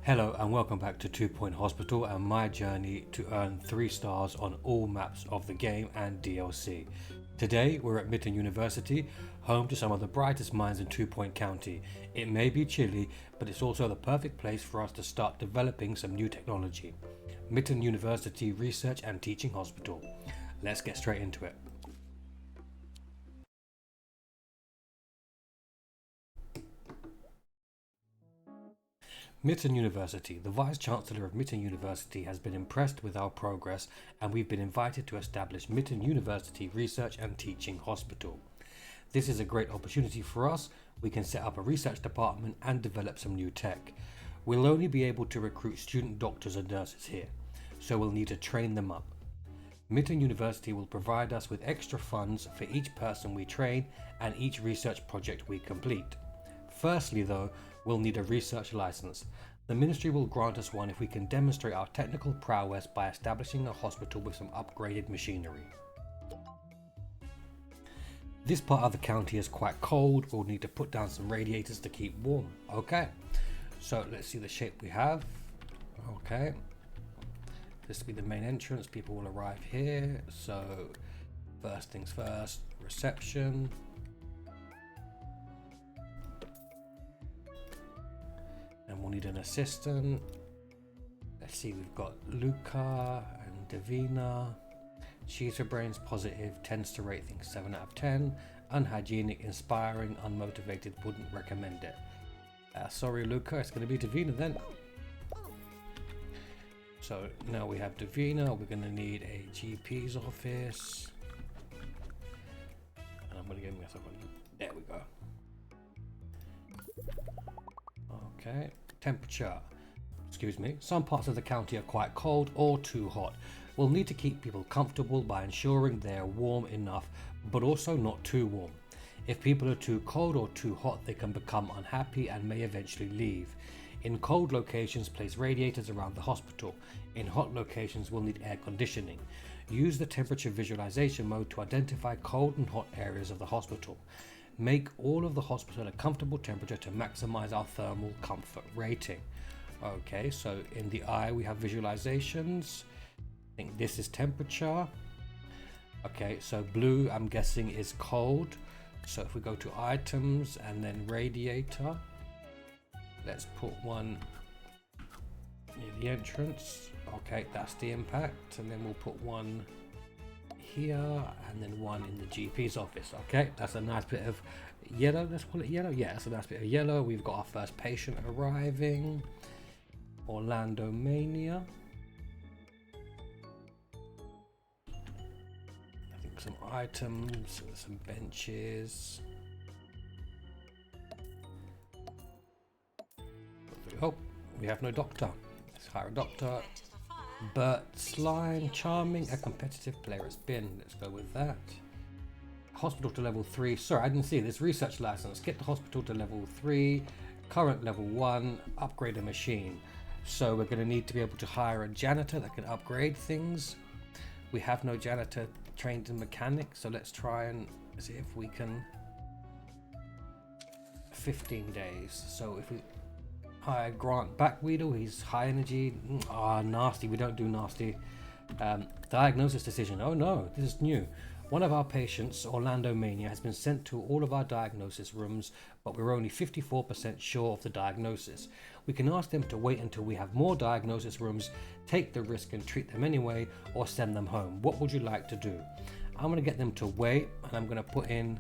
Hello and welcome back to 2 Point Hospital and my journey to earn 3 stars on all maps of the game and DLC. Today we're at Mitton University, home to some of the brightest minds in 2 Point County. It may be chilly, but it's also the perfect place for us to start developing some new technology. Mitton University Research and Teaching Hospital. Let's get straight into it. Mitton University. The Vice-Chancellor of Mitton University has been impressed with our progress and we've been invited to establish Mitton University Research and Teaching Hospital. This is a great opportunity for us. We can set up a research department and develop some new tech. We'll only be able to recruit student doctors and nurses here, so we'll need to train them up. Mitton University will provide us with extra funds for each person we train and each research project we complete. Firstly though, we'll need a research license. The ministry will grant us one if we can demonstrate our technical prowess by establishing a hospital with some upgraded machinery. This part of the county is quite cold. We'll need to put down some radiators to keep warm. Okay, so let's see the shape we have. Okay, this will be the main entrance. People will arrive here. So first things first, reception. And we'll need an assistant. Let's see, we've got Luca and Davina. Cheetah brains positive, tends to rate things 7 out of 10. Unhygienic, inspiring, unmotivated, wouldn't recommend it. Sorry Luca, it's going to be Davina then. So now we have Davina, we're going to need a GP's office. And I'm going to give myself one. There we go. Okay, temperature. Excuse me. Some parts of the county are quite cold or too hot. We'll need to keep people comfortable by ensuring they're warm enough, but also not too warm. If people are too cold or too hot, they can become unhappy and may eventually leave. In cold locations, place radiators around the hospital. In hot locations, we'll need air conditioning. Use the temperature visualization mode to identify cold and hot areas of the hospital. Make all of the hospital a comfortable temperature to maximize our thermal comfort rating. Okay, so in the eye we have visualizations. I think this is temperature. Okay, so blue I'm guessing is cold. So if we go to items and then radiator, let's put one near the entrance. Okay, that's the impact, and then we'll put one here and then one in the GP's office. Okay, that's a nice bit of yellow. Let's call it yellow. Yeah, that's a nice bit of yellow. We've got our first patient arriving. Orlando Mania. I think some items, some benches. Oh, we have no doctor. Let's hire a doctor. But Slime, charming, a competitive player has been. Let's go with that. Hospital to level 3. Sorry, I didn't see this. Research license. Get the hospital to level 3. Current level 1. Upgrade a machine. So we're going to need to be able to hire a janitor that can upgrade things. We have no janitor trained in mechanics, so let's try and see if we can. 15 days. So if we hire Grant Backweedle, he's high energy. Nasty. We don't do nasty. Diagnosis decision. Oh no, this is new. One of our patients, Orlando Mania, has been sent to all of our diagnosis rooms, but we're only 54% sure of the diagnosis. We can ask them to wait until we have more diagnosis rooms, take the risk and treat them anyway, or send them home. What would you like to do? I'm going to get them to wait, and I'm going to put in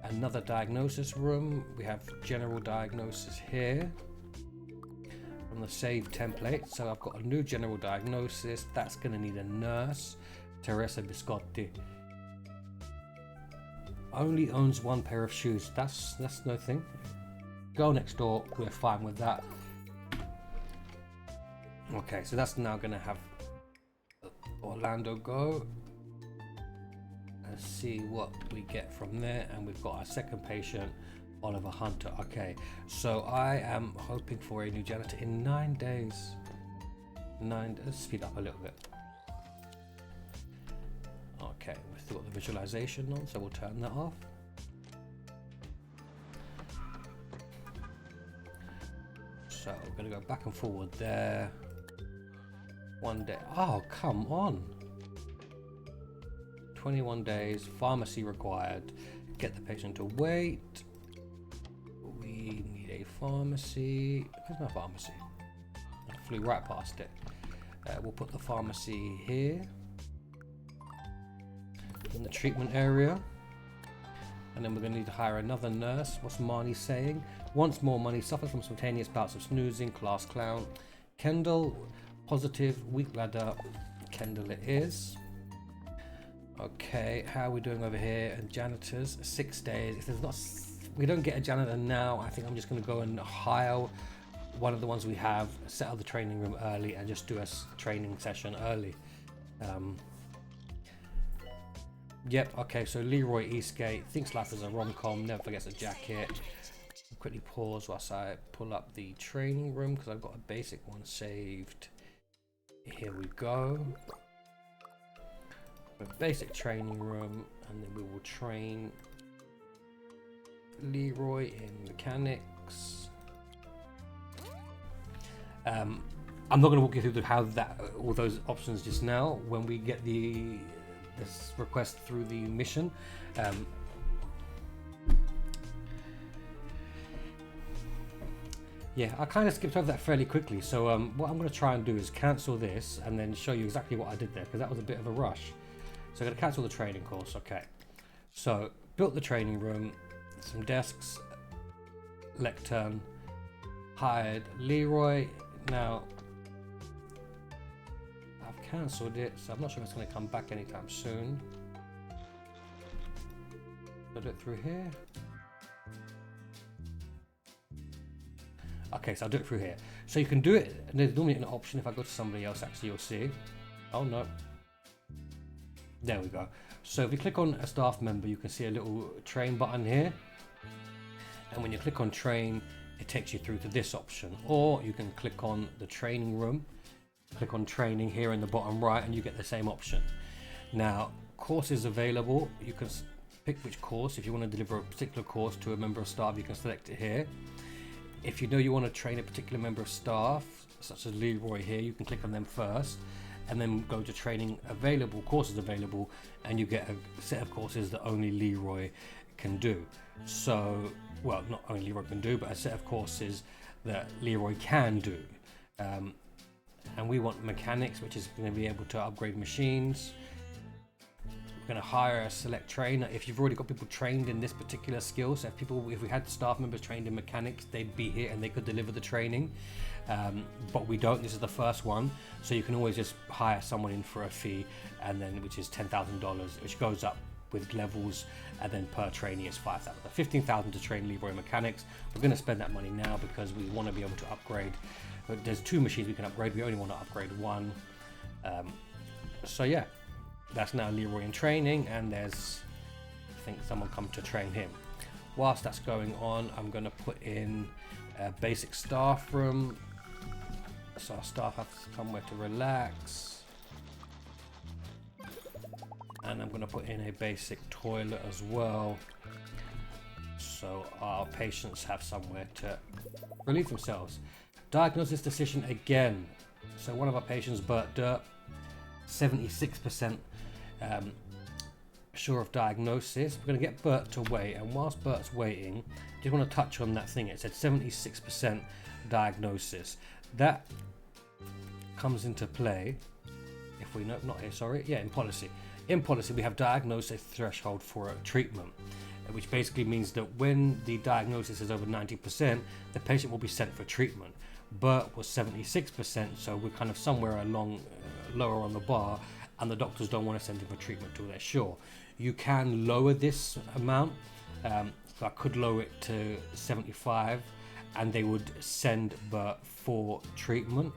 another diagnosis room. We have general diagnosis here from the save template. So I've got a new general diagnosis. That's going to need a nurse. Teresa Biscotti. Only owns one pair of shoes. That's no thing. Go next door. We're fine with that. Okay, so that's now going to have Orlando go. Let's see what we get from there. And we've got our second patient, Oliver Hunter. Okay, so I am hoping for a new janitor in 9 days. Let's speed up a little bit. Okay, we've still got the visualization on, so we'll turn that off. So We're gonna go back and forward there. 1 day. Oh, come on. 21 days. Pharmacy required. Get the patient to wait. We need a pharmacy. Where's my pharmacy? I flew right past it. We'll put the pharmacy here in the treatment area. And then we're going to need to hire another nurse. What's Marnie saying? Once more, Money suffers from spontaneous bouts of snoozing. Class clown. Kendall, positive. Weak bladder. Kendall it is. Okay, how are we doing over here? And janitors, 6 days. If there's not, we don't get a janitor now, I think I'm just going to go and hire one of the ones we have, set up the training room early, and just do a training session early. Yep, okay, so Leroy Eastgate thinks life is a rom-com, never forgets a jacket. Quickly pause whilst I pull up the training room because I've got a basic one saved. Here we go. A basic training room, and then we will train Leroy in mechanics. I'm not going to walk you through how that all those options just now. When we get this request through the mission, yeah, I kind of skipped over that fairly quickly. So what I'm going to try and do is cancel this and then show you exactly what I did there, because that was a bit of a rush. So I'm going to cancel the training course. Okay, so built the training room, some desks, lectern, hired Leroy. Now I've cancelled it, so I'm not sure if it's going to come back anytime soon. I'll do it through here. Okay, so I'll do it through here. So you can do it, and there's normally an option. If I go to somebody else, actually you'll see. Oh no. There we go. So if you click on a staff member, you can see a little train button here. And when you click on train, it takes you through to this option. Or you can click on the training room, click on training here in the bottom right, and you get the same option. Now, courses available. You can pick which course. If you want to deliver a particular course to a member of staff, you can select it here. If you know you want to train a particular member of staff, such as Leroy here, you can click on them first and then go to training available, courses available, and you get a set of courses that only Leroy can do. So, well, not only Leroy can do, but a set of courses that Leroy can do. And we want mechanics, which is going to be able to upgrade machines. We're going to hire a select trainer. If you've already got people trained in this particular skill, so if we had staff members trained in mechanics, they'd be here and they could deliver the training. But we don't. This is the first one, so you can always just hire someone in for a fee, and then which is $10,000, which goes up with levels, and then per trainee is $5,000. $15,000 to train Leroy mechanics. We're going to spend that money now because we want to be able to upgrade. But there's 2 machines we can upgrade. We only want to upgrade 1. So yeah. That's now Leroy in training, and there's, I think, someone come to train him. Whilst that's going on, I'm going to put in a basic staff room, so our staff have somewhere to relax, and I'm going to put in a basic toilet as well, so our patients have somewhere to relieve themselves. Diagnosis decision again. So one of our patients, Bert Derp, 76% sure of diagnosis. We're going to get Bert to wait, and whilst Bert's waiting, I just want to touch on that thing. It said 76% diagnosis. That comes into play if we know, not here, sorry, yeah, in policy. In policy, we have diagnosis threshold for a treatment, which basically means that when the diagnosis is over 90%, the patient will be sent for treatment. Bert was 76%, so we're kind of somewhere along lower on the bar, and the doctors don't want to send him for treatment till they're sure. You can lower this amount, so I could lower it to 75, and they would send Bert for treatment,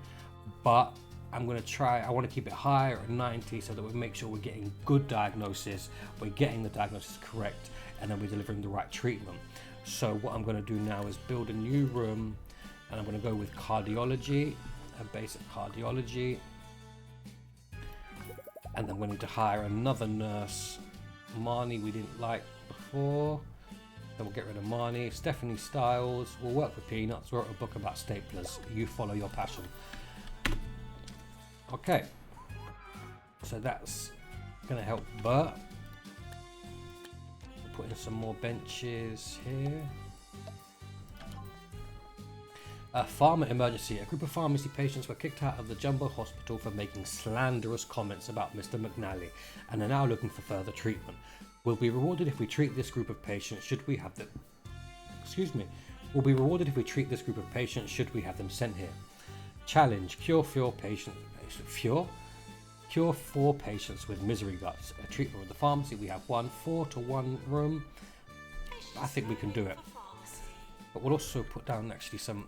but I'm going to try, I want to keep it higher at 90 so that we make sure we're getting good diagnosis, we're getting the diagnosis correct, and then we're delivering the right treatment. So what I'm going to do now is build a new room, and I'm going to go with cardiology, a basic cardiology, and then we need to hire another nurse. Marnie we didn't like before, Then we'll get rid of Marnie. Stephanie Styles will work for peanuts. Wrote a book about staplers. You follow your passion. Okay. So that's going to help Bert. Put in some more benches here. A pharma emergency. A group of pharmacy patients were kicked out of the Jumbo Hospital for making slanderous comments about Mr. McNally and are now looking for further treatment. Will be rewarded if we treat this group of patients should we have them. Will be rewarded if we treat this group of patients should we have them sent here. Challenge. Cure for patients with misery guts. A treatment with the pharmacy. We have 4 to 1 room. I think we can do it. But we'll also put down actually some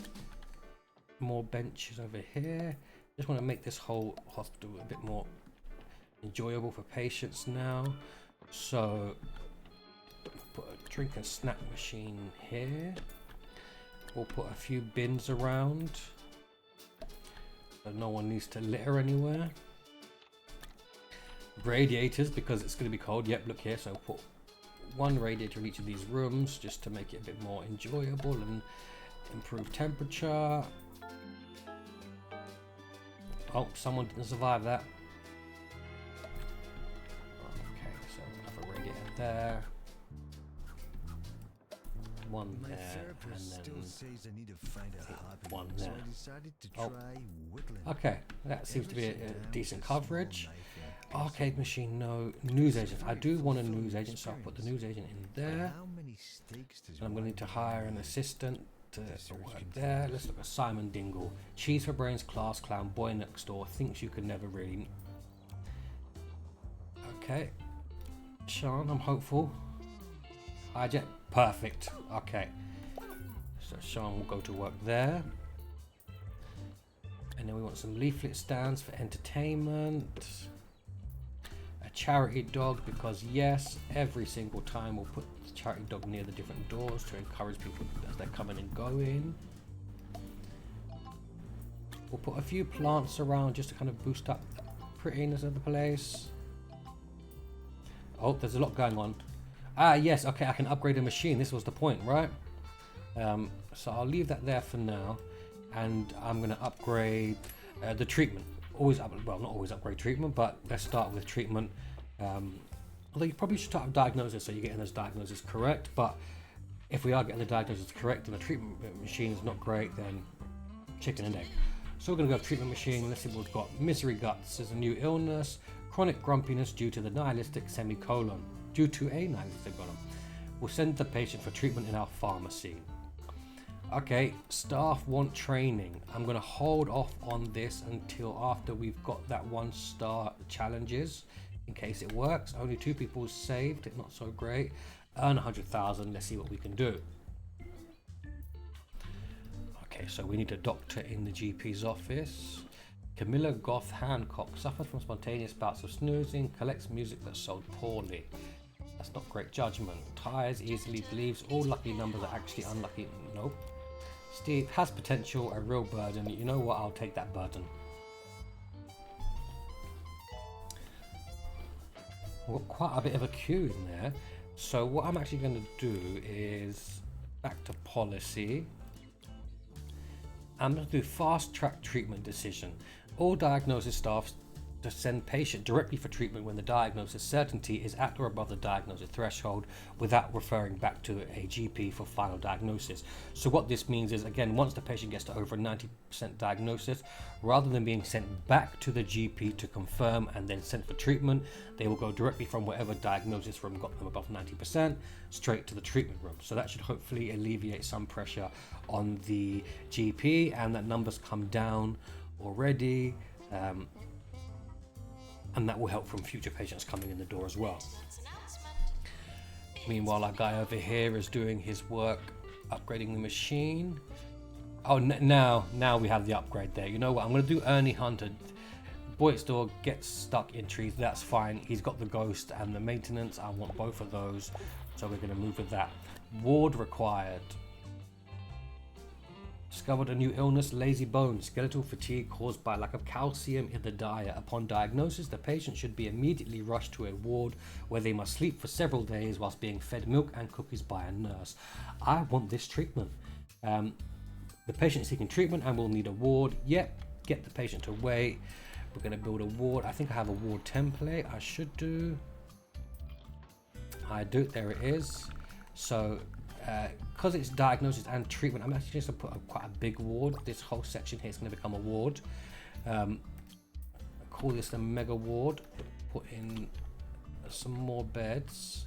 more benches over here. Just want to make this whole hospital a bit more enjoyable for patients now. So put a drink and snack machine here. We'll put a few bins around so no one needs to litter anywhere. Radiators because it's going to be cold. Yep, look here. So put 1 radiator in each of these rooms just to make it a bit more enjoyable and improve temperature. Oh, someone didn't survive that. Okay, so we'll have a radiator there. 1 there, and then 1 there. Oh. Okay, that seems to be a decent coverage. Arcade machine, no. News agent. I do want a news agent, so I'll put the news agent in there. And I'm going to need to hire an assistant to work there. Let's look at Simon Dingle. Cheese for brains, class clown, boy next door, thinks you could never really. Okay. Sean, I'm hopeful. Hijack. Perfect. Okay. So Sean will go to work there. And then we want some leaflet stands for entertainment. Charity dog, because yes, every single time we'll put the charity dog near the different doors to encourage people as they're coming and going. We'll put a few plants around just to kind of boost up the prettiness of the place. Oh, there's a lot going on. Ah yes, okay, I can upgrade a machine. This was the point, right? So I'll leave that there for now, and I'm going to upgrade the treatment. Well, not always upgrade treatment, but let's start with treatment. Although you probably should start with diagnosis, so you're getting those diagnoses correct. But if we are getting the diagnosis correct and the treatment machine is not great, then chicken and egg. So we're going to go treatment machine. Let's see what we've got. Misery guts is a new illness. Chronic grumpiness due to a nihilistic semicolon. We'll send the patient for treatment in our pharmacy. Okay, staff want training. I'm going to hold off on this until after we've got that 1-star challenges in case it works. Only 2 people saved, not so great. Earn 100,000. Let's see what we can do. Okay, so we need a doctor in the GP's office. Camilla Goth Hancock suffered from spontaneous bouts of snoozing, collects music that sold poorly. That's not great judgment. Tires easily, believes all lucky numbers are actually unlucky. Nope. Steve has potential, a real burden. You know what? I'll take that burden. We've got quite a bit of a queue in there. So what I'm actually going to do is back to policy. I'm going to do fast track treatment decision. All diagnosis staff to send patient directly for treatment when the diagnosis certainty is at or above the diagnosis threshold without referring back to a GP for final diagnosis. So what this means is, again, once the patient gets to over 90% diagnosis, rather than being sent back to the GP to confirm and then sent for treatment, they will go directly from whatever diagnosis room got them above 90% straight to the treatment room. So that should hopefully alleviate some pressure on the GP, and that numbers come down already. And that will help from future patients coming in the door as well. Meanwhile, our guy over here is doing his work upgrading the machine. Oh, now we have the upgrade there. You know what? I'm going to do Ernie Hunter. Boyd's door gets stuck in trees. That's fine. He's got the ghost and the maintenance. I want both of those. So we're going to move with that. Ward required. Discovered a new illness, lazy bones, skeletal fatigue caused by lack of calcium in the diet. Upon diagnosis, the patient should be immediately rushed to a ward where they must sleep for several days whilst being fed milk and cookies by a nurse. I want this treatment. The patient is seeking treatment and will need a ward. Yep, get the patient to wait. We're going to build a ward. I think I have a ward template. I should do. I do. There it is. So because it's diagnosis and treatment, I'm actually just going to put quite a big ward. This whole section here is going to become a ward. Call this the mega ward. Put in some more beds.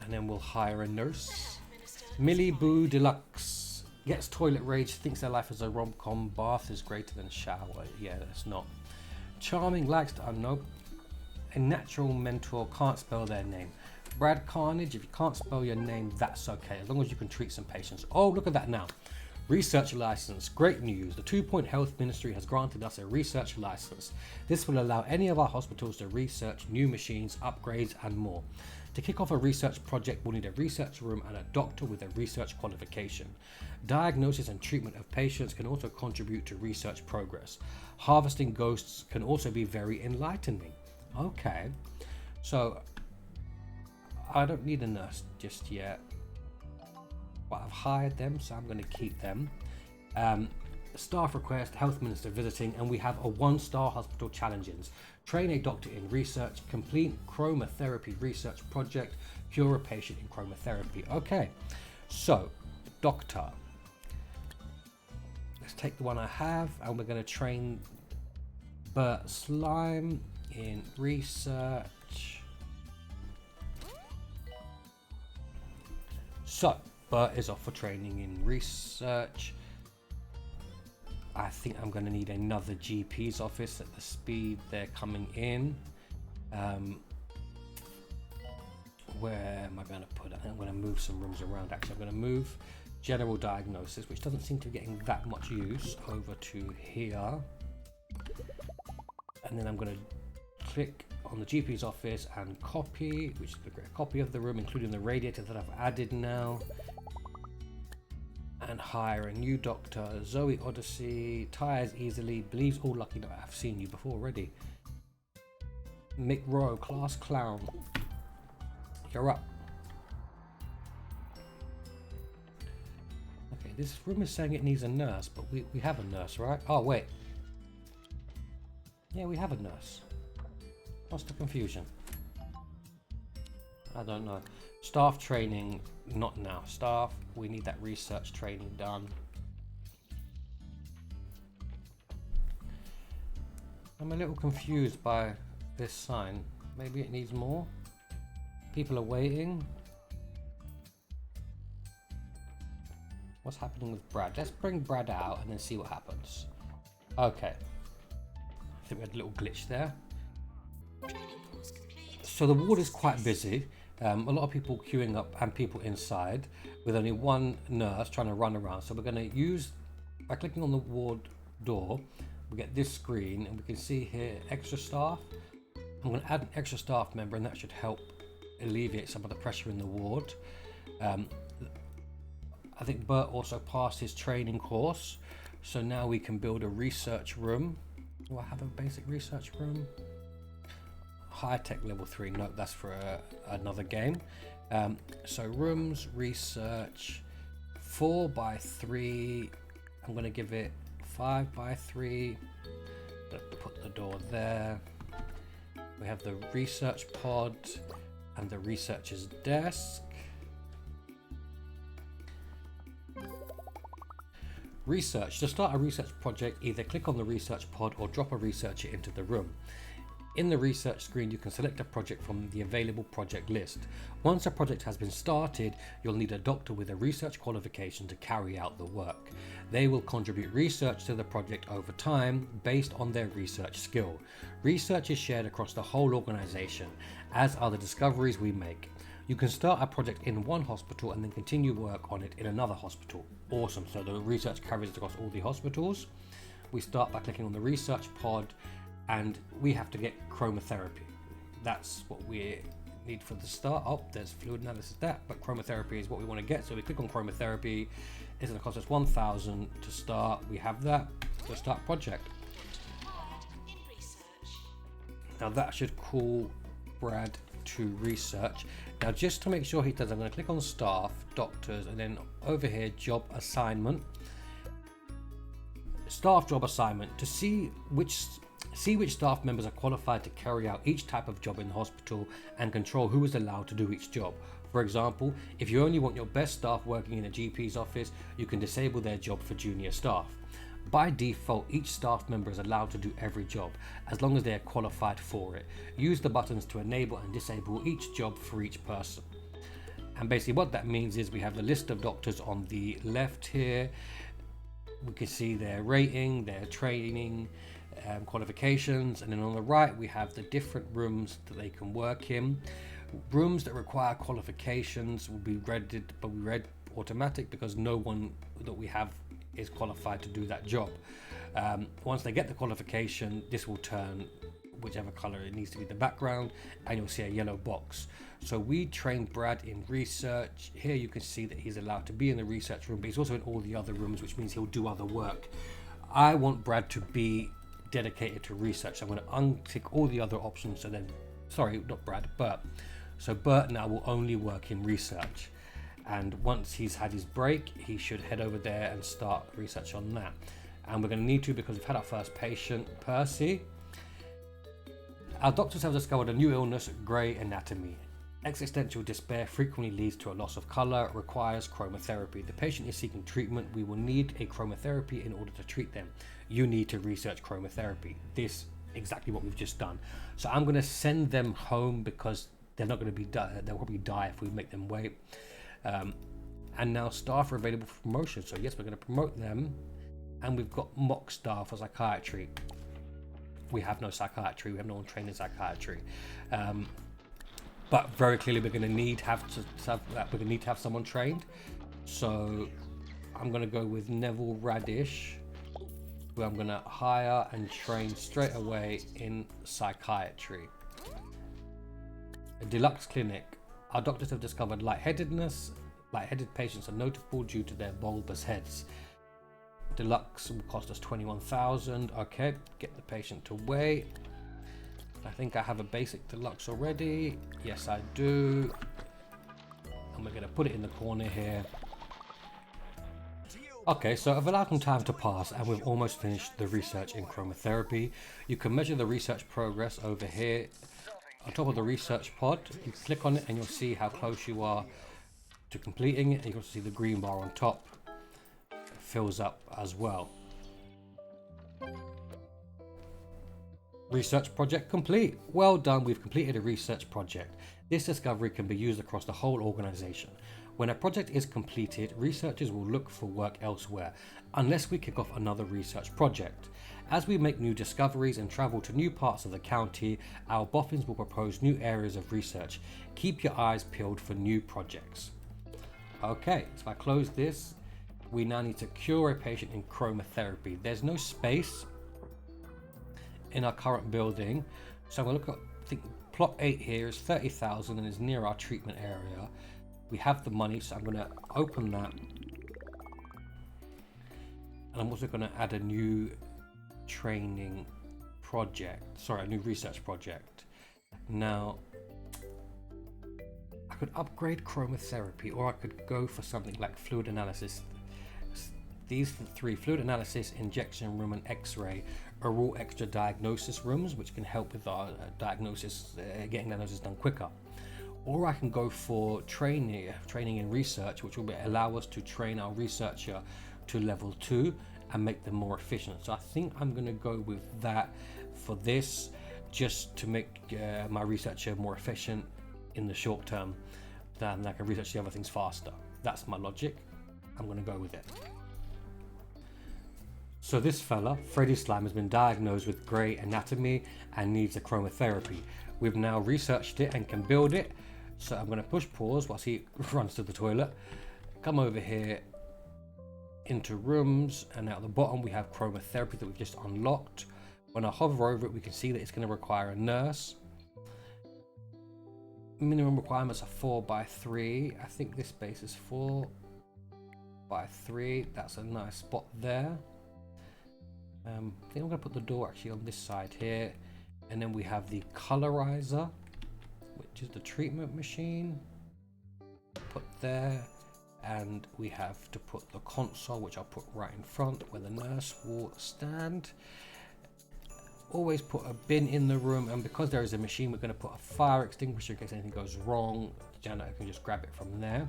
And then we'll hire a nurse. Millie Boo Deluxe gets toilet rage, thinks their life is a rom-com. Bath is greater than shower. Yeah, that's not. Charming, likes to unknown. A natural mentor, can't spell their name. Brad Carnage, if you can't spell your name, that's okay, as long as you can treat some patients. Oh, look at that now. Research license. Great news. The 2 Point Health Ministry has granted us a research license. This will allow any of our hospitals to research new machines, upgrades, and more. To kick off a research project, we'll need a research room and a doctor with a research qualification. Diagnosis and treatment of patients can also contribute to research progress. Harvesting ghosts can also be very enlightening. Okay, so I don't need a nurse just yet, but I've hired them, so I'm going to keep them. Staff request, health minister visiting, and we have a 1-star hospital challenges. Train a doctor in research, complete chromotherapy research project, cure a patient in chromotherapy. Okay, so doctor. Let's take the one I have, and we're going to train Bert Slime in research. So Bert is off for training in research. I think I'm going to need another GP's office at the speed they're coming in. Where am I going to put it? I think I'm going to move some rooms around. Actually, I'm going to move general diagnosis, which doesn't seem to be getting that much use, over to here. And then I'm going to click on the GP's office and copy, which is a copy of the room, including the radiator that I've added now. And hire a new doctor. Zoe Odyssey, tires easily, believes all lucky. No, I've seen you before already. Mick Rowe, class clown. You're up. Okay, this room is saying it needs a nurse, but we have a nurse, right? Oh, wait. Yeah, we have a nurse. What's the confusion? I don't know. Staff training, not now. Staff, we need that research training done. I'm a little confused by this sign. Maybe it needs more. People are waiting. What's happening with Brad? Let's bring Brad out and then see what happens. Okay. I think we had a little glitch there. So the ward is quite busy. A lot of people queuing up and people inside with only one nurse trying to run around. So we're going to use, by clicking on the ward door, we get this screen and we can see here extra staff. I'm going to add an extra staff member and that should help alleviate some of the pressure in the ward. I think Bert also passed his training course. So now we can build a research room. Do I have a basic research room? High-tech level 3, no, that's for another game. So rooms, research, 4x3, I'm going to give it 5x3, put the door there. We have the research pod and the researcher's desk. Research, to start a research project, either click on the research pod or drop a researcher into the room. In the research screen, you can select a project from the available project list. Once a project has been started, you'll need a doctor with a research qualification to carry out the work. They will contribute research to the project over time based on their research skill. Research is shared across the whole organization, as are the discoveries we make. You can start a project in one hospital and then continue work on it in another hospital. Awesome, so the research carries across all the hospitals. We start by clicking on the research pod, and we have to get chromotherapy. That's what we need for the start. Oh, there's fluid analysis that, but chromotherapy is what we want to get. So we click on chromotherapy. It's going to cost us 1,000 to start. We have that to start project. Now that should call Brad to research. Now just to make sure he does, I'm going to click on staff, doctors, and then over here, job assignment. Staff job assignment to see which staff members are qualified to carry out each type of job in the hospital and control who is allowed to do each job. For example, if you only want your best staff working in a GP's office, you can disable their job for junior staff. By default, each staff member is allowed to do every job as long as they are qualified for it. Use the buttons to enable and disable each job for each person. And basically what that means is we have the list of doctors on the left here. We can see their rating, their training, qualifications, and then on the right we have the different rooms that they can work in. Rooms that require qualifications will be read automatic because no one that we have is qualified to do that job. Once they get the qualification, this will turn whichever color it needs to be the background, and you'll see a yellow box. So we trained Brad in research. Here you can see that he's allowed to be in the research room, but he's also in all the other rooms, which means he'll do other work. I want Brad to be dedicated to research. I'm going to untick all the other options. So then, sorry, not Brad, Bert. So Bert now will only work in research. And once he's had his break, he should head over there and start research on that. And we're going to need to, because we've had our first patient, Percy. Our doctors have discovered a new illness, grey anatomy. Existential despair frequently leads to a loss of colour, requires chromotherapy. The patient is seeking treatment. We will need a chromotherapy in order to treat them. You need to research chromotherapy. This exactly what we've just done. So I'm going to send them home because they're not going to be they'll probably die if we make them wait. And now staff are available for promotion. So yes, we're going to promote them. And we've got mock staff for psychiatry. We have no psychiatry. We have no one trained in psychiatry. But very clearly, we're going to need to have someone trained. So I'm going to go with Neville Radish, who I'm going to hire and train straight away in psychiatry. A deluxe clinic. Our doctors have discovered lightheadedness. Lightheaded patients are notable due to their bulbous heads. Deluxe will cost us 21,000. Okay, get the patient to wait. I think I have a basic deluxe already. Yes, I do. And we're going to put it in the corner here. Okay, so I've allowed some time to pass and we've almost finished the research in chromotherapy. You can measure the research progress over here. On top of the research pod, you click on it and you'll see how close you are to completing it. And you can also see the green bar on top fills up as well. Research project complete. Well done, we've completed a research project. This discovery can be used across the whole organization. When a project is completed, researchers will look for work elsewhere, unless we kick off another research project. As we make new discoveries and travel to new parts of the county, our boffins will propose new areas of research. Keep your eyes peeled for new projects. Okay, so if I close this, we now need to cure a patient in chromotherapy. There's no space in our current building, so I'm going to look at, I think plot 8 here is 30,000 and is near our treatment area. We have the money, so I'm going to open that, and I'm also going to add a new training project, sorry, a new research project. Now I could upgrade chromotherapy, or I could go for something like fluid analysis. These three, fluid analysis, injection room and x-ray, are all extra diagnosis rooms which can help with our diagnosis, getting diagnosis done quicker. Or I can go for training in research, which will allow us to train our researcher to level 2 and make them more efficient. So I think I'm going to go with that for this, just to make my researcher more efficient in the short term, then I can research the other things faster. That's my logic. I'm going to go with it. So this fella, Freddy Slime, has been diagnosed with grey anatomy and needs a chromotherapy. We've now researched it and can build it. So I'm going to push pause whilst he runs to the toilet. Come over here into rooms, and at the bottom we have chromotherapy that we've just unlocked. When I hover over it, we can see that it's going to require a nurse. Minimum requirements are 4 by 3. I think this space is 4 by 3. That's a nice spot there. I think I'm going to put the door actually on this side here. And then we have the colorizer, which is the treatment machine. Put there. And we have to put the console, which I'll put right in front where the nurse will stand. Always put a bin in the room, and because there is a machine, we're going to put a fire extinguisher in case anything goes wrong. The janitor can just grab it from there.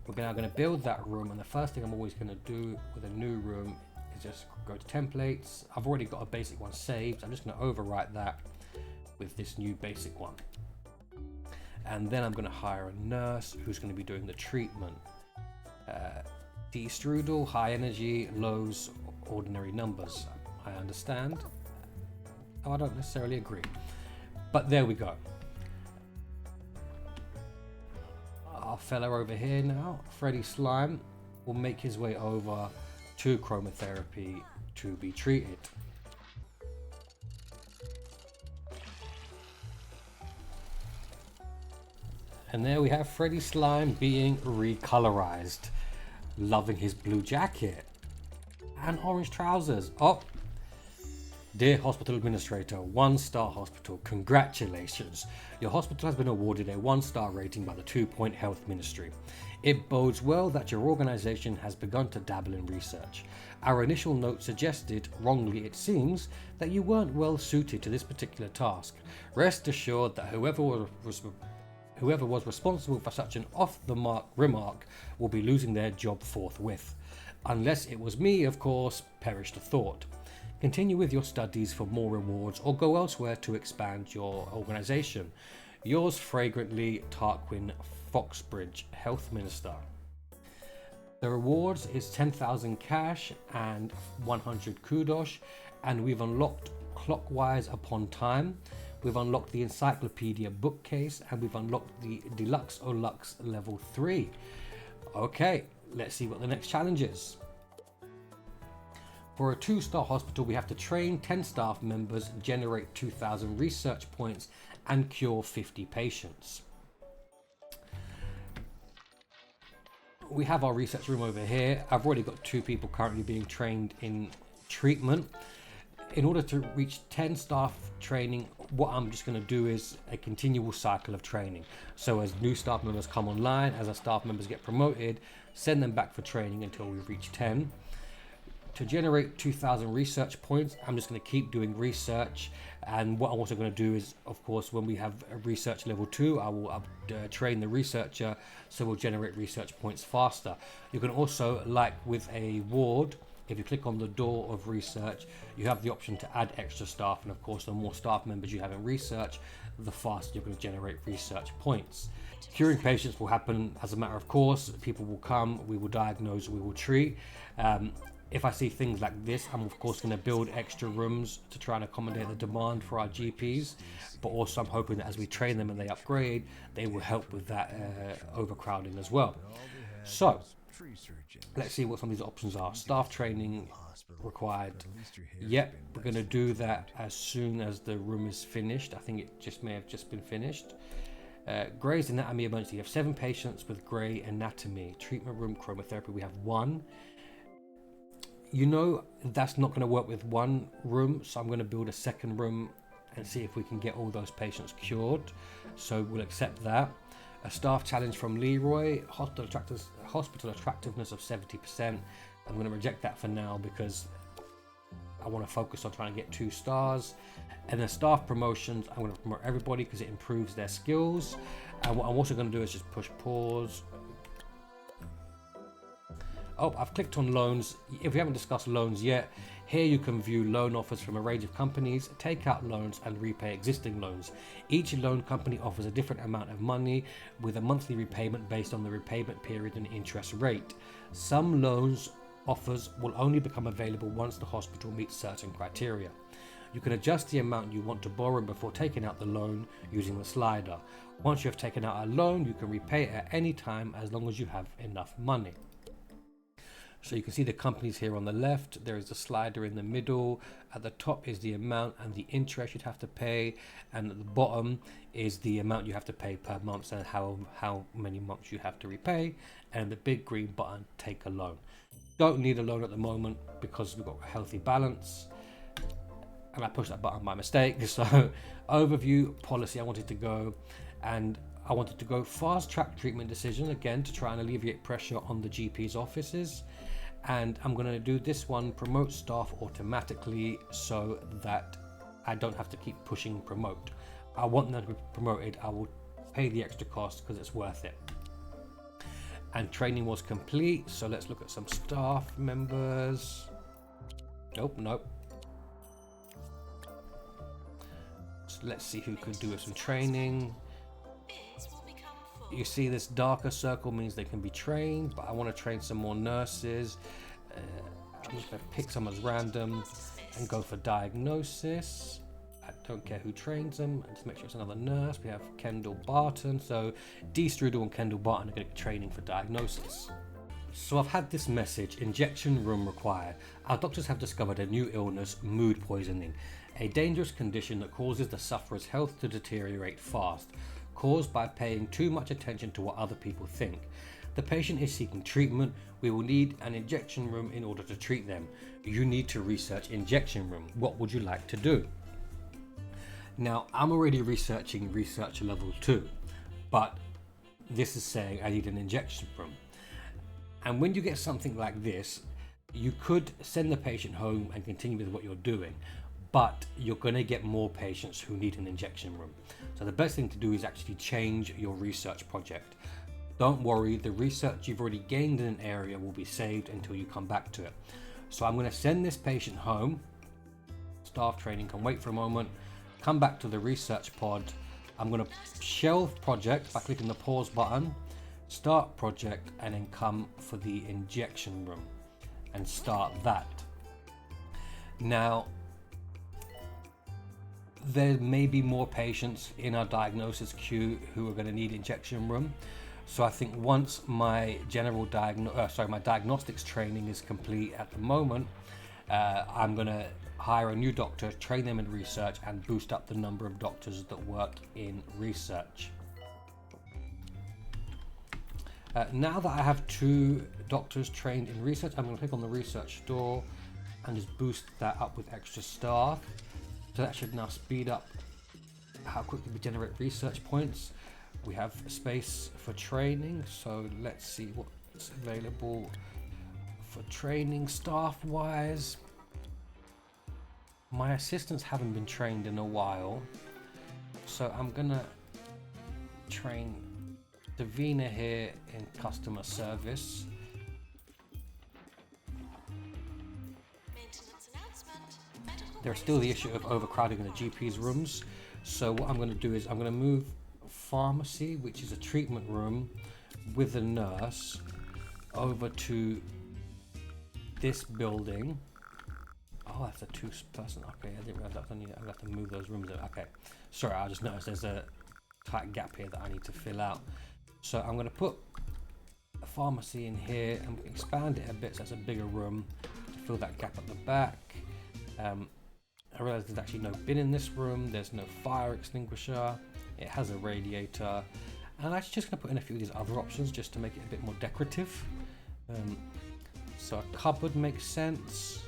We're now going to build that room, and the first thing I'm always going to do with a new room is just go to templates. I've already got a basic one saved. I'm just going to overwrite that with this new basic one. And then I'm going to hire a nurse who's going to be doing the treatment. D strudel, high energy, lows, ordinary numbers. I understand. Oh, I don't necessarily agree, but there we go. Our fella over here now, Freddy Slime, will make his way over to chromotherapy to be treated. And there we have Freddy Slime being recolorized, loving his blue jacket and orange trousers. Oh, dear hospital administrator, 1-star hospital, congratulations. Your hospital has been awarded a 1-star rating by the 2 Point Health Ministry. It bodes well that your organization has begun to dabble in research. Our initial note suggested, wrongly it seems, that you weren't well suited to this particular task. Rest assured that whoever was responsible for such an off-the-mark remark will be losing their job forthwith. Unless it was me, of course, perish the thought. Continue with your studies for more rewards or go elsewhere to expand your organization. Yours fragrantly, Tarquin Foxbridge, Health Minister. The rewards is 10,000 cash and 100 kudos, and we've unlocked Clockwise Upon Time. We've unlocked the Encyclopedia bookcase, and we've unlocked the Deluxe Olux level 3. Okay, let's see what the next challenge is. For a 2-star hospital, we have to train 10 staff members, generate 2,000 research points, and cure 50 patients. We have our research room over here. I've already got 2 people currently being trained in treatment. In order to reach 10 staff training, what I'm just going to do is a continual cycle of training. So as new staff members come online, as our staff members get promoted, send them back for training until we reach 10. To generate 2,000 research points, I'm just going to keep doing research. And what I'm also going to do is, of course, when we have a research level 2, I will train the researcher, so we'll generate research points faster. You can also, like with a ward, if you click on the door of research, you have the option to add extra staff. And of course, the more staff members you have in research, the faster you're going to generate research points. Curing patients will happen as a matter of course. People will come, we will diagnose, we will treat. If I see things like this, I'm of course going to build extra rooms to try and accommodate the demand for our GPs, but also I'm hoping that as we train them and they upgrade, they will help with that overcrowding as well. So let's see what some of these options are. Staff training required. Yep, we're going to do that as soon as the room is finished. I think it just may have just been finished. Gray's Anatomy emergency. You have 7 patients with Gray Anatomy. Treatment room chromotherapy, we have 1. You know that's not going to work with 1 room, so I'm going to build a 2nd room and see if we can get all those patients cured. So we'll accept that. A staff challenge from Leroy, hospital attractiveness of 70%. I'm going to reject that for now because I want to focus on trying to get 2 stars. And then staff promotions, I'm going to promote everybody because it improves their skills. And what I'm also going to do is just push pause. Oh, I've clicked on loans. If we haven't discussed loans yet, here you can view loan offers from a range of companies, take out loans and repay existing loans. Each loan company offers a different amount of money with a monthly repayment based on the repayment period and interest rate. Some loans offers will only become available once the hospital meets certain criteria. You can adjust the amount you want to borrow before taking out the loan using the slider. Once you have taken out a loan, you can repay it at any time as long as you have enough money. So you can see the companies here on the left. There is a slider in the middle. At the top is the amount and the interest you'd have to pay, and at the bottom is the amount you have to pay per month and how many months you have to repay, and the big green button, take a loan. Don't need a loan at the moment because we've got a healthy balance, and I pushed that button by mistake. So overview, policy, I wanted to go, and I wanted to go fast track treatment decision again to try and alleviate pressure on the GP's offices. And I'm going to do this one, promote staff automatically, so that I don't have to keep pushing promote. I want them to be promoted. I will pay the extra cost because it's worth it. And training was complete. So let's look at some staff members. Nope. So let's see who could do some training. You see this darker circle means they can be trained, but I want to train some more nurses. I'm just going to pick some as random and go for diagnosis. I don't care who trains them, and just make sure it's another nurse. We have Kendall Barton, so D. Strudel and Kendall Barton are going to be training for diagnosis. So I've had this message, injection room required. Our doctors have discovered a new illness, mood poisoning, a dangerous condition that causes the sufferer's health to deteriorate fast, caused by paying too much attention to what other people think. The patient is seeking treatment. We will need an injection room in order to treat them. You need to research injection room. What would you like to do? Now, I'm already researching research level 2, but this is saying I need an injection room. And when you get something like this, you could send the patient home and continue with what you're doing, but you're going to get more patients who need an injection room. So the best thing to do is actually change your research project. Don't worry, the research you've already gained in an area will be saved until you come back to it. So I'm going to send this patient home. Staff training can wait for a moment. Come back to the research pod. I'm going to shelve project by clicking the pause button, start project, and then come for the injection room and start that. Now, there may be more patients in our diagnosis queue who are going to need injection room. So I think once my my diagnostics training is complete at the moment, I'm going to hire a new doctor, train them in research, and boost up the number of doctors that work in research. Now that I have 2 doctors trained in research, I'm going to click on the research store and just boost that up with extra staff. So that should now speed up how quickly we generate research points. We have space for training, so let's see what's available for training staff wise. My assistants haven't been trained in a while, so I'm gonna train Davina here in customer service. There's still the issue of overcrowding in the GP's rooms. So what I'm going to do is I'm going to move pharmacy, which is a treatment room with a nurse, over to this building. Oh, that's a 2-person. Okay, I didn't realize I'll have to move those rooms. Okay, sorry, I just noticed there's a tight gap here that I need to fill out. So I'm going to put a pharmacy in here and expand it a bit so it's a bigger room to fill that gap at the back. I realized there's actually no bin in this room. There's no fire extinguisher. It has a radiator. And I'm just going to put in a few of these other options just to make it a bit more decorative. So a cupboard makes sense.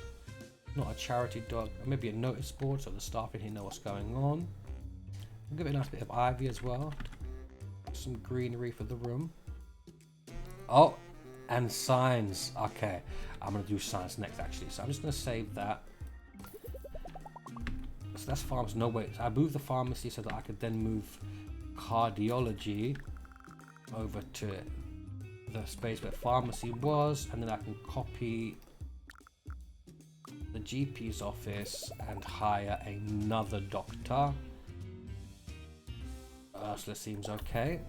Not a charity dog. Maybe a notice board so the staff in here know what's going on. I'll give it a nice bit of ivy as well. Some greenery for the room. Oh, and signs. Okay, I'm going to do signs next actually. So I'm just going to save that. So that's pharmacy. No, wait. I moved the pharmacy so that I could then move cardiology over to the space where pharmacy was, and then I can copy the GP's office and hire another doctor. So that seems okay.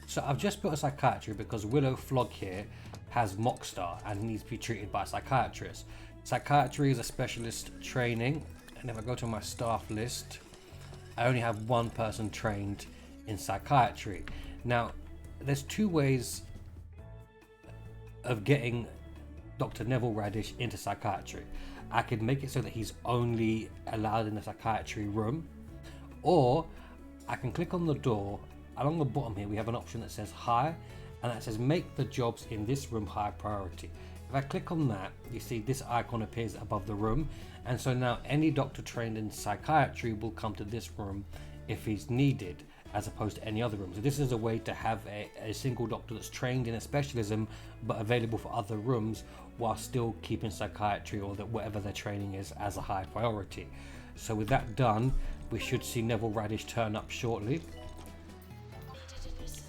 So I've just put a psychiatry because Willow Flog here has Mockstar and needs to be treated by a psychiatrist. Psychiatry is a specialist training, and if I go to my staff list, I only have 1 person trained in psychiatry. Now, there's 2 ways of getting Dr. Neville Radish into psychiatry. I could make it so that he's only allowed in the psychiatry room, or I can click on the door. Along the bottom here we have an option that says high, and that says make the jobs in this room high priority. If I click on that, you see this icon appears above the room, and so now any doctor trained in psychiatry will come to this room if he's needed, as opposed to any other room. So this is a way to have a single doctor that's trained in a specialism but available for other rooms, while still keeping psychiatry or that whatever their training is as a high priority. So with that done, we should see Neville Radish turn up shortly.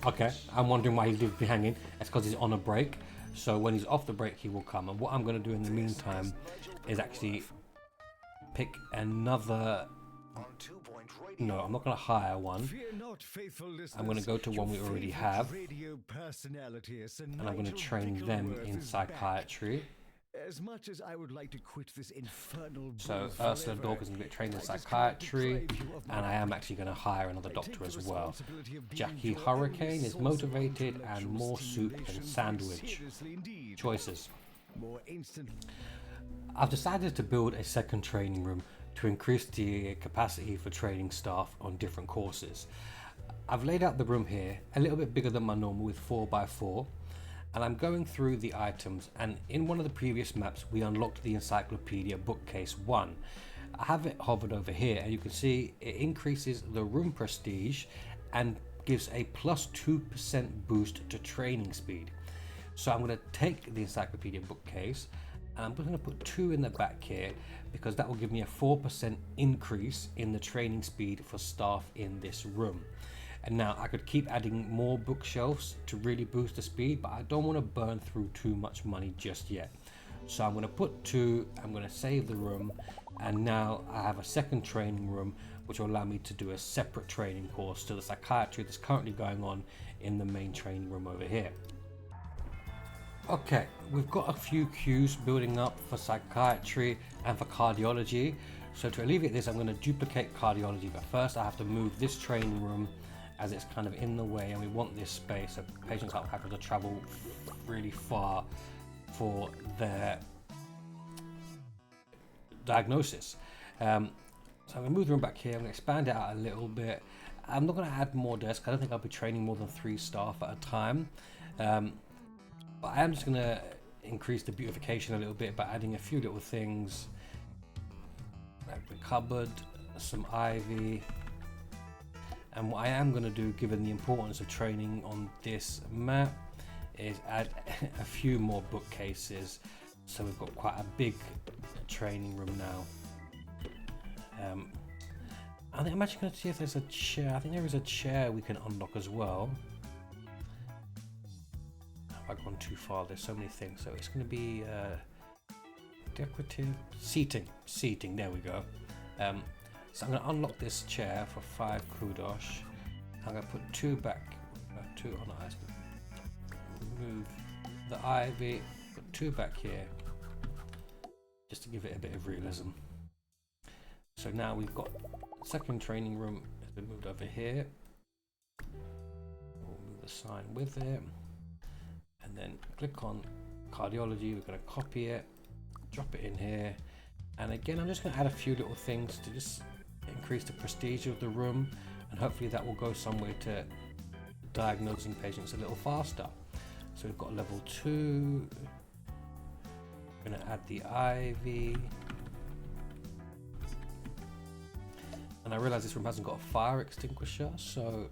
Okay, I'm wondering why he's leaving me hanging. It's because he's on a break. So when he's off the break, he will come. And what I'm going to do in the meantime is actually pick another. No, I'm not going to hire one. I'm going to go to one we already have, and I'm going to train them in psychiatry. As much as I would like to quit this infernal So Ursula Dawkins is going to get trained in psychiatry, and I am actually going to hire another doctor as well. Jackie Hurricane is motivated and more soup than sandwich. Choices. I've decided to build a second training room to increase the capacity for training staff on different courses. I've laid out the room here a little bit bigger than my normal with 4x4. And I'm going through the items, and in one of the previous maps we unlocked the encyclopedia bookcase 1. I have it hovered over here, and you can see it increases the room prestige and gives a plus 2% boost to training speed. So I'm going to take the encyclopedia bookcase, and I'm going to put 2 in the back here, because that will give me a 4% increase in the training speed for staff in this room. And now I could keep adding more bookshelves to really boost the speed, but I don't want to burn through too much money just yet. So I'm going to put 2, I'm going to save the room, and now I have a second training room which will allow me to do a separate training course to the psychiatry that's currently going on in the main training room over here. Okay, we've got a few queues building up for psychiatry and for cardiology. So to alleviate this, I'm going to duplicate cardiology, but first I have to move this training room as it's kind of in the way, and we want this space so patients aren't having to travel really far for their diagnosis. So I'm going to move the room back here. I'm going to expand it out a little bit. I'm not going to add more desks. I don't think I'll be training more than 3 staff at a time. But I am just going to increase the beautification a little bit by adding a few little things, like the cupboard, some ivy. And what I am going to do, given the importance of training on this map, is add a few more bookcases. So we've got quite a big training room now. I think I'm actually going to see if there's a chair. I think there is a chair we can unlock as well. Have I gone too far? There's so many things. So it's going to be decorative seating. There we go. So I'm going to unlock this chair for 5 kudosh. I'm going to put 2 back, 2 on the ice. Move the ivy, put 2 back here, just to give it a bit of realism. So now we've got second training room has been moved over here. We'll move the sign with it, and then click on cardiology. We're going to copy it, drop it in here, and again I'm just going to add a few little things to just increase the prestige of the room, and hopefully that will go some way to diagnosing patients a little faster. So we've got level 2. We're going to add the ivy, and I realize this room hasn't got a fire extinguisher, so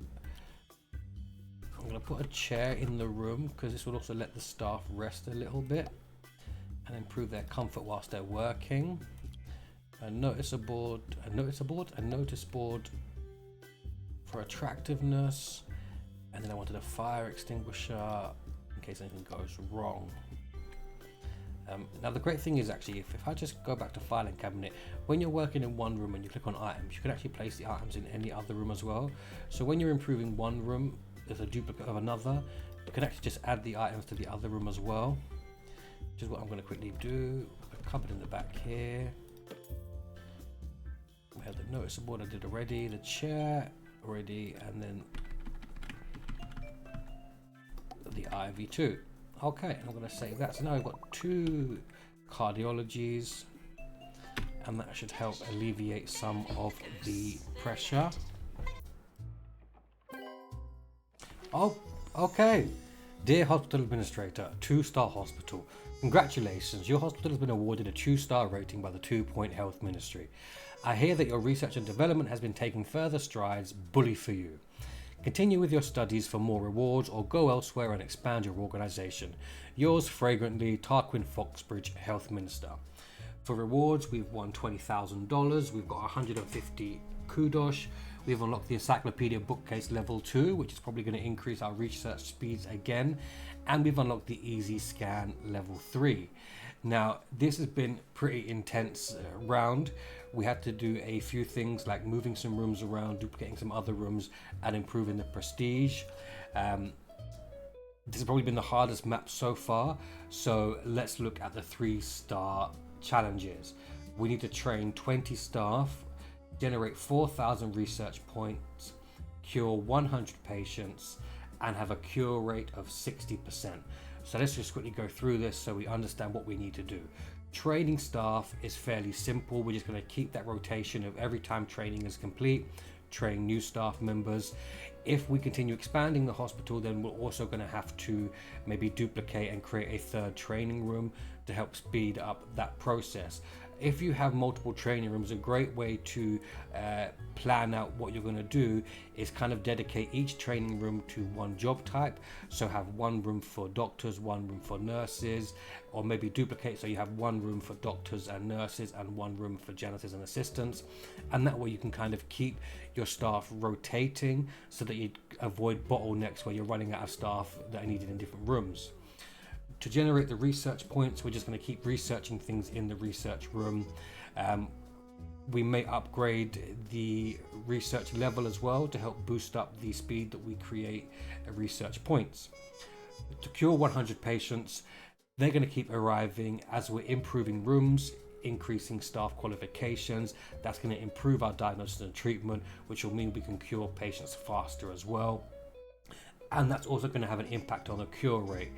I'm going to put a chair in the room because this will also let the staff rest a little bit and improve their comfort whilst they're working. A notice board for attractiveness, and then I wanted a fire extinguisher in case anything goes wrong. Now the great thing is actually if I just go back to filing cabinet, when you're working in one room and you click on items, you can actually place the items in any other room as well. So when you're improving one room, there's a duplicate of another, you can actually just add the items to the other room as well, which is what I'm going to quickly do. A cupboard in the back here. We have the notice board I did already, the chair already, and then the ivy too. Okay, I'm going to save that. So now we've got 2 cardiologies, and that should help alleviate some of the pressure. Oh, okay. Dear Hospital Administrator, 2-star hospital. Congratulations, your hospital has been awarded a 2-star rating by the 2-Point Health Ministry. I hear that your research and development has been taking further strides. Bully for you. Continue with your studies for more rewards or go elsewhere and expand your organisation. Yours fragrantly, Tarquin Foxbridge, Health Minister. For rewards, we've won $20,000. We've got 150 kudos. We've unlocked the Encyclopedia Bookcase Level 2, which is probably going to increase our research speeds again. And we've unlocked the Easy Scan Level 3. Now, this has been pretty intense round. We had to do a few things like moving some rooms around, duplicating some other rooms, and improving the prestige. This has probably been the hardest map so far. So let's look at the 3-star challenges. We need to train 20 staff, generate 4,000 research points, cure 100 patients, and have a cure rate of 60%. So let's just quickly go through this so we understand what we need to do. Training staff is fairly simple. We're just going to keep that rotation of every time training is complete, train new staff members. If we continue expanding the hospital, then we're also going to have to maybe duplicate and create a 3rd training room to help speed up that process. If you have multiple training rooms, a great way to plan out what you're going to do is kind of dedicate each training room to one job type. So have one room for doctors, one room for nurses, or maybe duplicate so you have one room for doctors and nurses and one room for janitors and assistants. And that way you can kind of keep your staff rotating so that you avoid bottlenecks where you're running out of staff that are needed in different rooms. To generate the research points, we're just going to keep researching things in the research room. We may upgrade the research level as well to help boost up the speed that we create research points. To cure 100 patients, they're going to keep arriving as we're improving rooms, increasing staff qualifications. That's going to improve our diagnosis and treatment, which will mean we can cure patients faster as well. And that's also going to have an impact on the cure rate.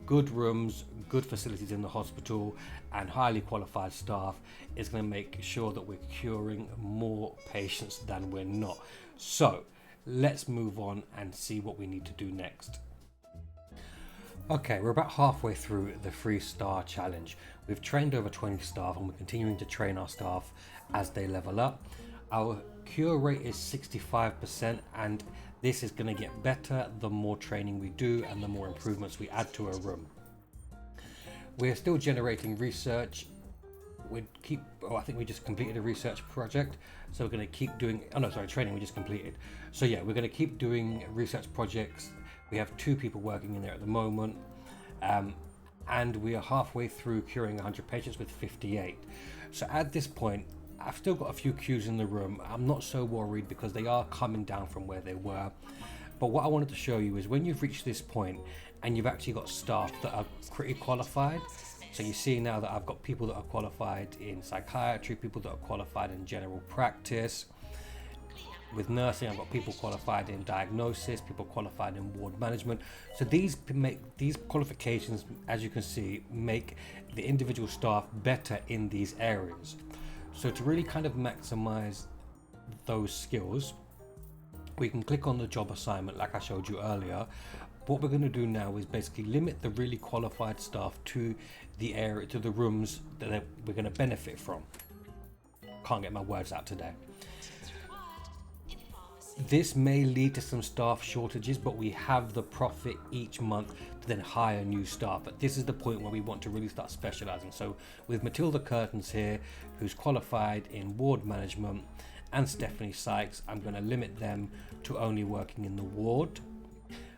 Good rooms, good facilities in the hospital, and highly qualified staff is going to make sure that we're curing more patients than we're not. So let's move on and see what we need to do next. Okay, we're about halfway through the 3-star challenge. We've trained over 20 staff and we're continuing to train our staff as they level up. Our cure rate is 65%, and this is going to get better the more training we do and the more improvements we add to a room. We're still generating research. I think we just completed a research project, so we're going to keep doing. Training we just completed. So yeah, we're going to keep doing research projects. We have 2 people working in there at the moment, and we are halfway through curing 100 patients with 58. So at this point, I've still got a few queues in the room. I'm not so worried because they are coming down from where they were. But what I wanted to show you is when you've reached this point and you've actually got staff that are pretty qualified. So you see now that I've got people that are qualified in psychiatry, people that are qualified in general practice. With nursing, I've got people qualified in diagnosis, people qualified in ward management. So these qualifications, as you can see, make the individual staff better in these areas. So to really kind of maximize those skills, we can click on the job assignment like I showed you earlier. What we're going to do now is basically limit the really qualified staff to the area, to the rooms that we're going to benefit from. Can't get my words out today. This may lead to some staff shortages, but we have the profit each month to then hire new staff. But this is the point where we want to really start specializing. So with Matilda Curtains here, who's qualified in ward management, and Stephanie Sykes, I'm going to limit them to only working in the ward.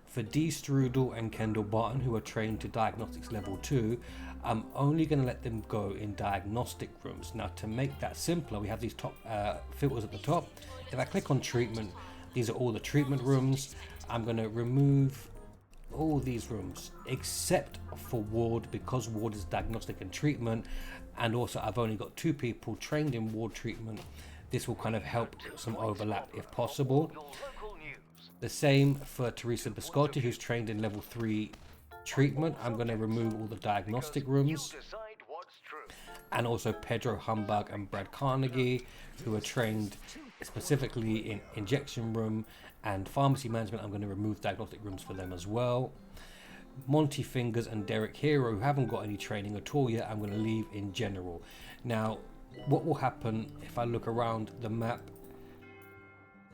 For Dee Strudel and Kendall Barton, who are trained to diagnostics level 2, I'm only going to let them go in diagnostic rooms. Now, to make that simpler, we have these top filters at the top. If I click on treatment, these are all the treatment rooms. I'm going to remove all these rooms except for ward, because ward is diagnostic and treatment, and also I've only got 2 people trained in ward treatment. This will kind of help some overlap if possible. The same for Teresa Biscotti, who's trained in level 3 treatment, I'm going to remove all the diagnostic rooms. And also Pedro Humbug and Brad Carnegie, who are trained specifically in injection room and pharmacy management. I'm going to remove diagnostic rooms for them as well. Monty Fingers and Derek Hero, who haven't got any training at all yet, I'm going to leave in general. Now, what will happen if I look around the map?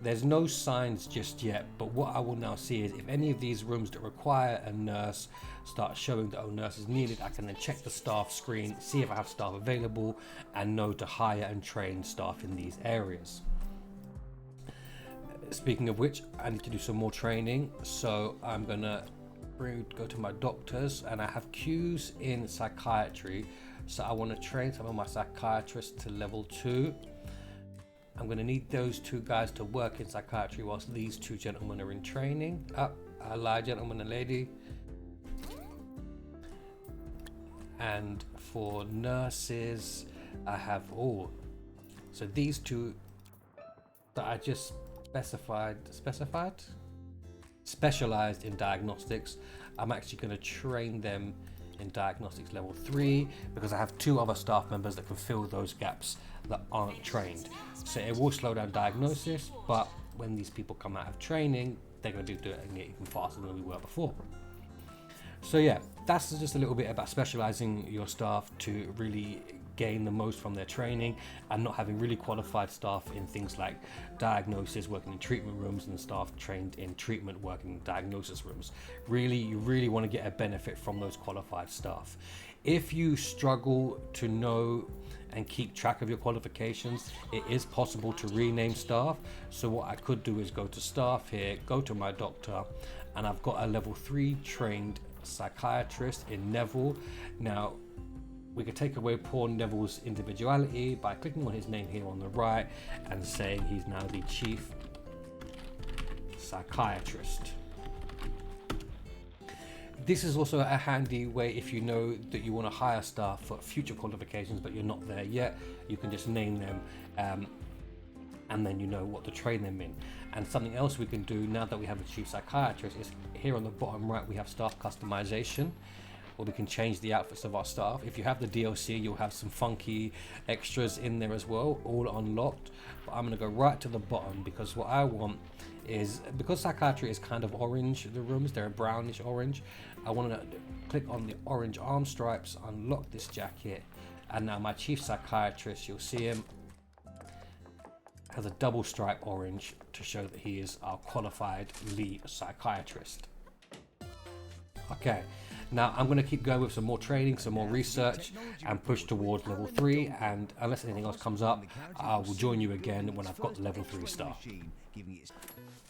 There's no signs just yet, but what I will now see is if any of these rooms that require a nurse start showing that nurse is needed, I can then check the staff screen, see if I have staff available, and know to hire and train staff in these areas. Speaking of which, I need to do some more training, so I'm gonna go to my doctors, and I have queues in psychiatry, so I want to train some of my psychiatrists to level 2. I'm going to need those 2 guys to work in psychiatry whilst these 2 gentlemen are in training. I lied, gentleman and lady. And for nurses, I have so these 2 that I just specialized in diagnostics. I'm actually going to train them in diagnostics level 3 because I have 2 other staff members that can fill those gaps that aren't trained. So it will slow down diagnosis, but when these people come out of training, they're going to be doing it even faster than we were before. So yeah, that's just a little bit about specializing your staff to really gain the most from their training, and not having really qualified staff in things like diagnosis, working in treatment rooms, and staff trained in treatment working in diagnosis rooms. You really want to get a benefit from those qualified staff. If you struggle to know and keep track of your qualifications, it is possible to rename staff. So what I could do is go to staff here, go to my doctor, and I've got a level 3 trained psychiatrist in Neville. Now, we could take away poor Neville's individuality by clicking on his name here on the right and saying he's now the chief psychiatrist. This is also a handy way if you know that you want to hire staff for future qualifications but you're not there yet. You can just name them and then you know what to train them in. And something else we can do now that we have a chief psychiatrist is here on the bottom right we have staff customization, where we can change the outfits of our staff. If you have the DLC, you'll have some funky extras in there as well, all unlocked. But I'm going to go right to the bottom because what I want is, because psychiatry is kind of orange, the rooms, they're brownish orange, I want to click on the orange arm stripes, unlock this jacket, and now my chief psychiatrist, you'll see him, has a double stripe orange to show that he is our qualified lead psychiatrist. Okay. Now I'm going to keep going with some more training, some more research, and push towards level 3, and unless anything else comes up, I will join you again when I've got the level 3 staff.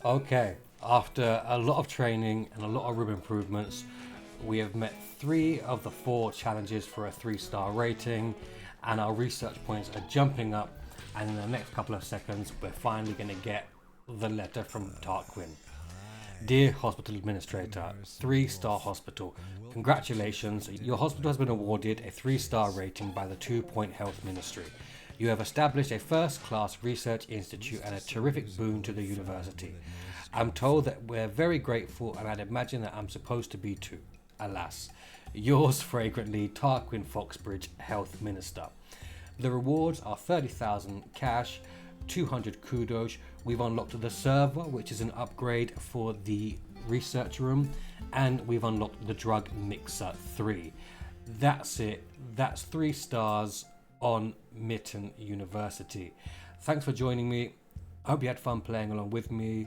Okay, after a lot of training and a lot of room improvements, we have met 3 of the 4 challenges for a 3-star rating, and our research points are jumping up, and in the next couple of seconds we're finally going to get the letter from Tarquin. Dear Hospital Administrator, 3-star hospital, congratulations, your hospital has been awarded a 3-star rating by the 2 Point Health Ministry. You have established a first-class research institute and a terrific boon to the university. I'm told that we're very grateful, and I'd imagine that I'm supposed to be too. Alas, yours fragrantly, Tarquin Foxbridge, Health Minister. The rewards are 30,000 cash, 200 kudos. We've unlocked the server, which is an upgrade for the research room, and we've unlocked the drug mixer 3. That's it. That's 3 stars on Mitton University. Thanks for joining me. I hope you had fun playing along with me.